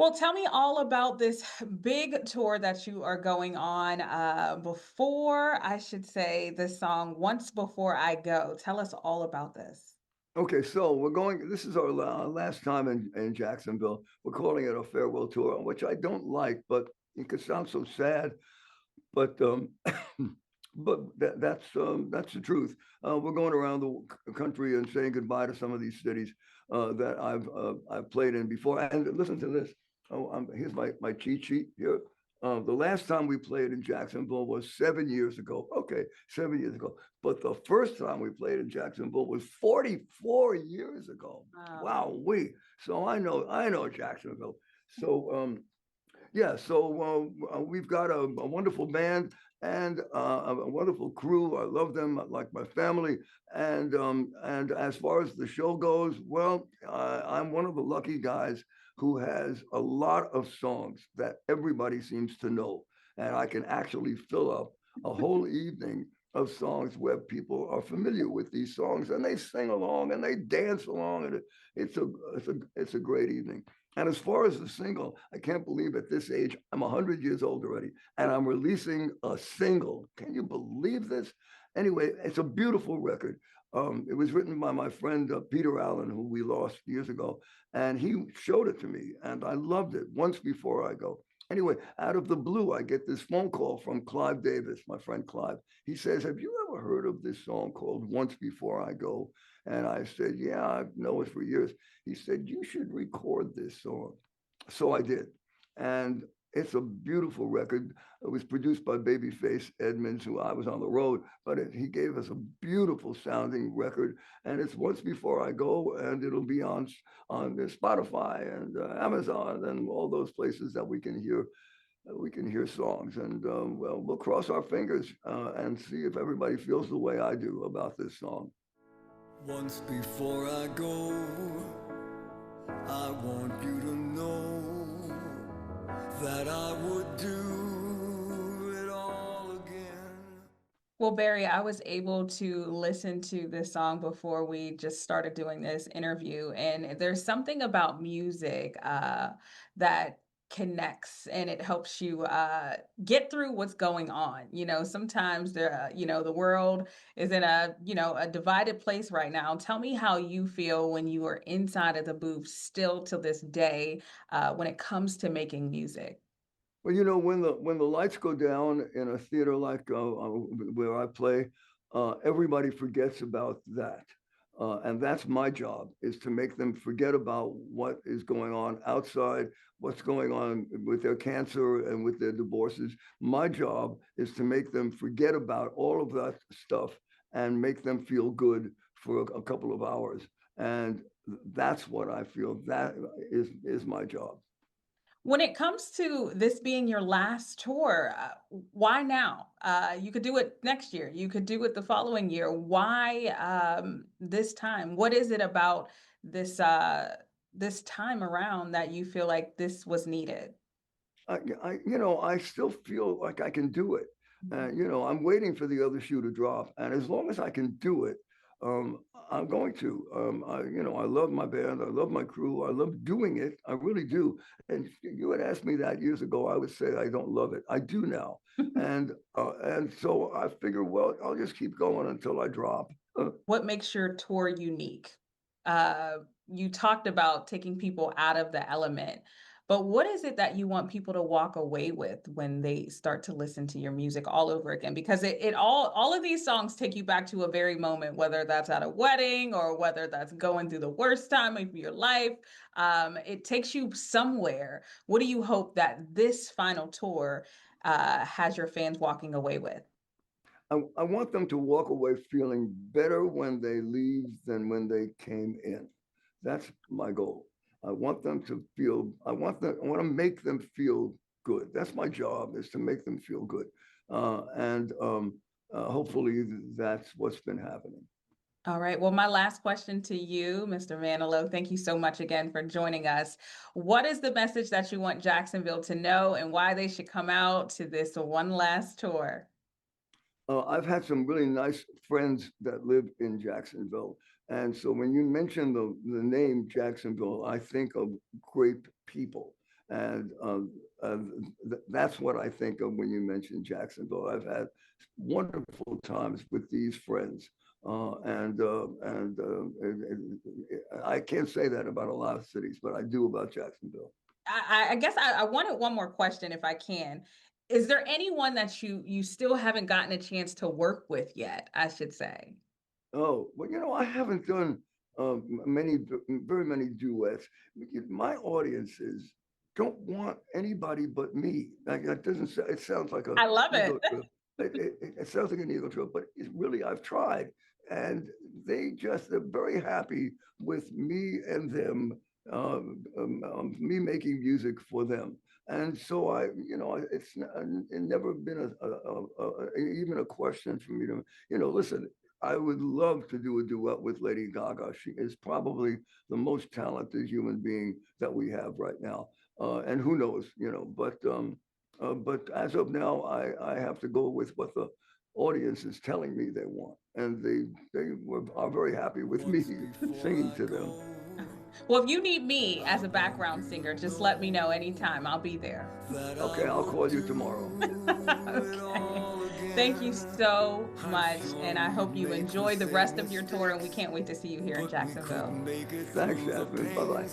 Well, tell me all about this big tour that you are going on before, I should say, the song Once Before I Go. Tell us all about this. Okay, so we're going. This is our last time in Jacksonville. We're calling it a farewell tour, which I don't like, but it could sound so sad. But but that's the truth. We're going around the country and saying goodbye to some of these cities that I've played in before. And listen to this. Oh, here's my cheat sheet here. The last time we played in Jacksonville was 7 years ago. Okay, 7 years ago. But the first time we played in Jacksonville was 44 years ago. Wow. Wow, so I know Jacksonville. So yeah, so we've got a wonderful band and a wonderful crew. I love them like my family. And as far as the show goes, well, I'm one of the lucky guys who has a lot of songs that everybody seems to know, and I can actually fill up a whole evening of songs where people are familiar with these songs and they sing along and they dance along, and it's a great evening. And as far as the single, I can't believe at this age, I'm 100 years old already, and I'm releasing a single. Can you believe this? Anyway, it's a beautiful record. It was written by my friend Peter Allen, who we lost years ago, and he showed it to me, and I loved it. Once Before I Go. Anyway, out of the blue, I get this phone call from Clive Davis, my friend Clive. He says, "Have you ever heard of this song called Once Before I Go?" And I said, "Yeah, I've known it for years." He said, "You should record this song." So I did. And it's a beautiful record. It was produced by Babyface Edmonds, who I was on the road, but he gave us a beautiful sounding record. And it's Once Before I Go, and it'll be on Spotify and Amazon and all those places that we can hear songs. And well, we'll cross our fingers and see if everybody feels the way I do about this song. Once before I go, I want you to know that I would do it all again. Well, Barry, I was able to listen to this song before we just started doing this interview, and there's something about music that connects and it helps you get through what's going on. Sometimes the world is in a divided place right now. Tell me how you feel when you are inside of the booth still to this day when it comes to making music. Well, when the lights go down in a theater like where I play, everybody forgets about that, and that's my job is to make them forget about what is going on outside, what's going on with their cancer and with their divorces. My job is to make them forget about all of that stuff and make them feel good for a couple of hours, and that's what I feel that is my job. When it comes to this being your last tour, why now? You could do it next year. You could do it the following year. Why this time? What is it about this time around that you feel like this was needed? I still feel like I can do it. I'm waiting for the other shoe to drop, and as long as I can do it, I'm going to. I love my band, I love my crew, I love doing it. I really do. And if you had asked me that years ago, I would say I don't love it. I do now, and so I figure, well, I'll just keep going until I drop. What makes your tour unique? Uh, you talked about taking people out of the element, but what is it that you want people to walk away with when they start to listen to your music all over again? Because it all of these songs take you back to a very moment, whether that's at a wedding or whether that's going through the worst time of your life. It takes you somewhere. What do you hope that this final tour has your fans walking away with? I want them to walk away feeling better when they leave than when they came in. That's my goal. I want to make them feel good. That's my job, is to make them feel good. And hopefully that's what's been happening. All right. Well, my last question to you, Mr. Manilow, thank you so much again for joining us. What is the message that you want Jacksonville to know and why they should come out to this one last tour? I've had some really nice friends that live in Jacksonville. And so when you mention the name Jacksonville, I think of great people. And that's what I think of when you mention Jacksonville. I've had wonderful times with these friends. I can't say that about a lot of cities, but I do about Jacksonville. I guess I wanted one more question if I can. Is there anyone that you still haven't gotten a chance to work with yet, I should say? Oh, well, I haven't done very many duets. My audiences don't want anybody but me. Like, that doesn't. It sounds like a I love it. ego trip. It sounds like an ego trip, but it's really I've tried, and they're very happy with me and them. Me making music for them, and so it's never been even a question for me to listen. I would love to do a duet with Lady Gaga. She is probably the most talented human being that we have right now. And who knows, but as of now, I have to go with what the audience is telling me they want. And are very happy with me singing to them. Well, if you need me as a background singer, just let me know anytime. I'll be there. Okay, I'll call you tomorrow. Okay. Thank you so much. And I hope you enjoy the rest of your tour. And we can't wait to see you here in Jacksonville. Thanks, Jasmine. Bye bye.